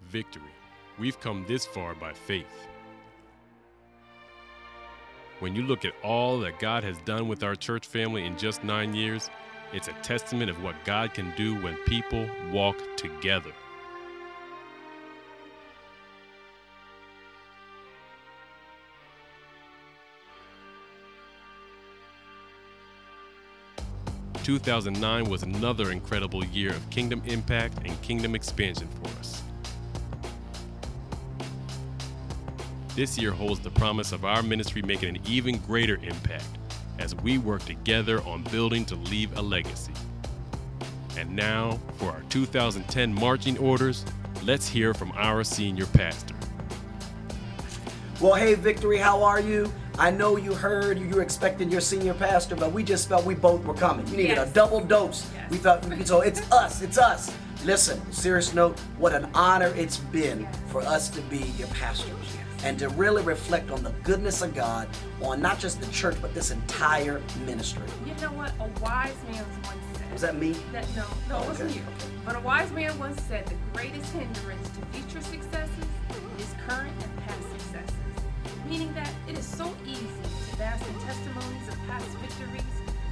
Victory. We've come this far by faith. When you look at all that God has done with our church family in just 9 years, it's a testament of what God can do when people walk together. "2009 was another incredible year of kingdom impact and kingdom expansion for us. This year holds the promise of our ministry making an even greater impact as we work together on building to leave a legacy. And now, for our 2010 marching orders, let's hear from our senior pastor." Well, hey, Victory, how are you? I know you heard you were expecting your senior pastor, but we just felt we both were coming. You needed a double dose. Yes. We felt, so it's us. Listen, serious note, what an honor it's been for us to be your pastors and to really reflect on the goodness of God on not just the church, but this entire ministry. You know what? A wise man once said. Was that me? No, it wasn't you. But a wise man once said the greatest hindrance to future successes is current and past successes. Meaning that it is so easy to bask in testimonies of past victories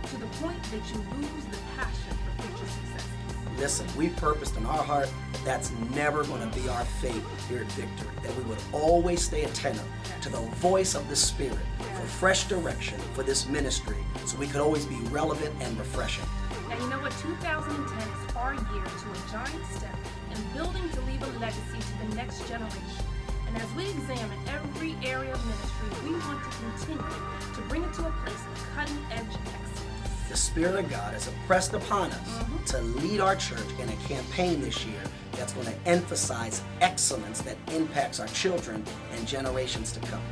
to the point that you lose the passion for future successes. Listen, we purposed in our heart that that's never going to be our fate here at Victory, that we would always stay attentive to the voice of the Spirit for fresh direction for this ministry so we could always be relevant and refreshing. Now you know what? 2010 is our year to a giant step in building to leave a legacy to the next generation. And as we examine every area of ministry, we want to continue to bring it to a place of cutting-edge excellence. The Spirit of God has impressed upon us to lead our church in a campaign this year that's going to emphasize excellence that impacts our children and generations to come.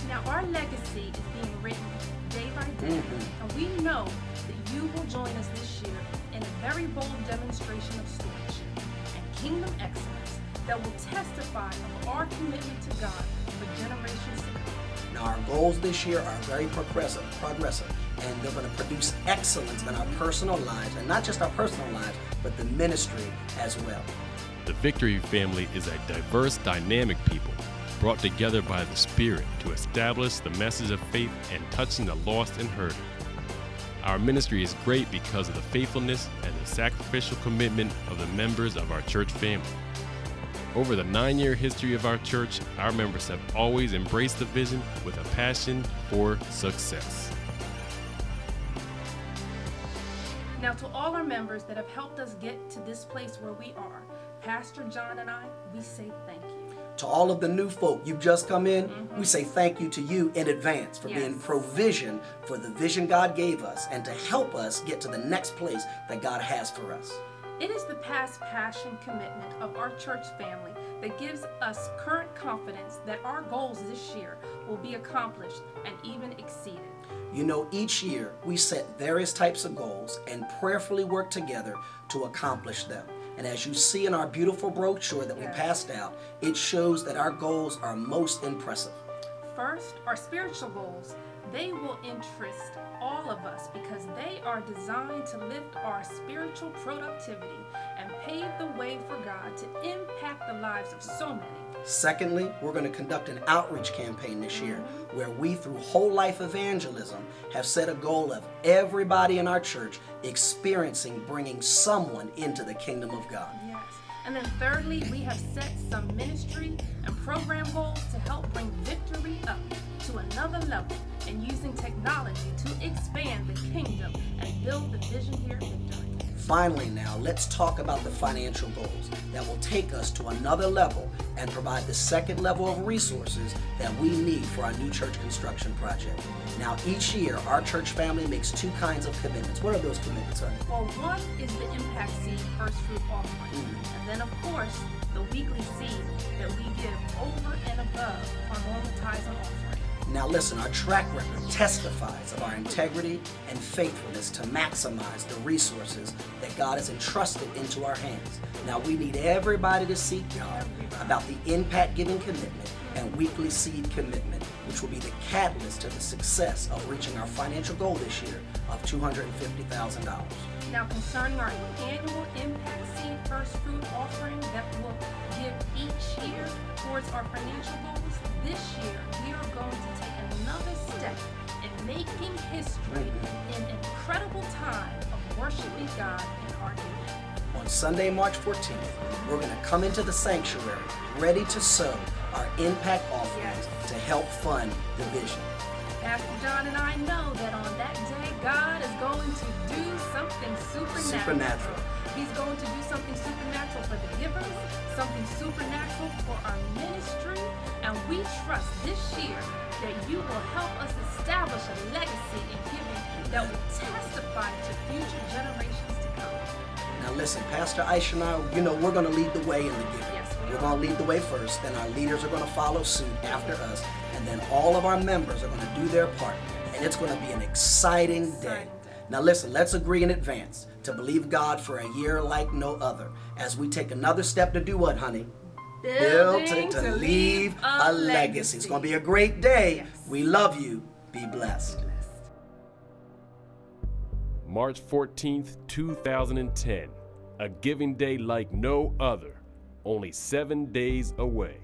Now our legacy is being written day by day, and we know that you will join us this year in a very bold demonstration of stewardship and kingdom excellence that will testify of our commitment to God for generations to come. Now our goals this year are very progressive, and they're going to produce excellence in our personal lives, and not just our personal lives, but the ministry as well. The Victory family is a diverse, dynamic people brought together by the Spirit to establish the message of faith and touching the lost and hurting. Our ministry is great because of the faithfulness and the sacrificial commitment of the members of our church family. Over the 9-year history of our church, our members have always embraced the vision with a passion for success. Now to all our members that have helped us get to this place where we are, Pastor John and I, we say thank you. To all of the new folk, you've just come in, we say thank you to you in advance for being provision for the vision God gave us and to help us get to the next place that God has for us. It is the past passion commitment of our church family that gives us current confidence that our goals this year will be accomplished and even exceeded. You know, each year we set various types of goals and prayerfully work together to accomplish them. And as you see in our beautiful brochure that we passed out, it shows that our goals are most impressive. First, our spiritual goals. They will interest all of us because they are designed to lift our spiritual productivity and pave the way for God to impact the lives of so many. Secondly, we're going to conduct an outreach campaign this year where we, through whole life evangelism, have set a goal of everybody in our church experiencing bringing someone into the kingdom of God. Yes. And then thirdly, we have set some ministry and program goals to help bring Victory up to another level and using technology to expand the kingdom and build the vision here at Victory. Finally now, let's talk about the financial goals that will take us to another level and provide the second level of resources that we need for our new church construction project. Now, each year, our church family makes 2 kinds of commitments. What are those commitments, honey? Well, one is the Impact Seed First Fruit Offering. And then, of course, the weekly seed that we give over and above our normal tithes and offering. Now listen, our track record testifies of our integrity and faithfulness to maximize the resources that God has entrusted into our hands. Now we need everybody to seek God about the impact giving commitment and weekly seed commitment, which will be the catalyst to the success of reaching our financial goal this year of $250,000. Now concerning our annual Impact Seed First Fruit Offering that we'll give each towards our financial goals, this year we are going to take another step in making history in an incredible time of worshiping God in our giving. On Sunday, March 14th, we're going to come into the sanctuary ready to sow our impact offerings to help fund the vision. Pastor John and I know that on that day, God is going to do something supernatural. He's going to do something supernatural for the givers, something supernatural for our ministry, and we trust this year that you will help us establish a legacy in giving that will testify to future generations to come. Now listen, Pastor Aisha and I, we're going to lead the way in the giving. Yes, we're going to lead the way first, then our leaders are going to follow suit after us, and then all of our members are going to do their part, and it's going to be an exciting day. Now listen, let's agree in advance to believe God for a year like no other as we take another step to do what, honey? Build to leave a legacy. It's going to be a great day. Yes. We love you. Be blessed. March 14th, 2010. A giving day like no other. Only 7 days away.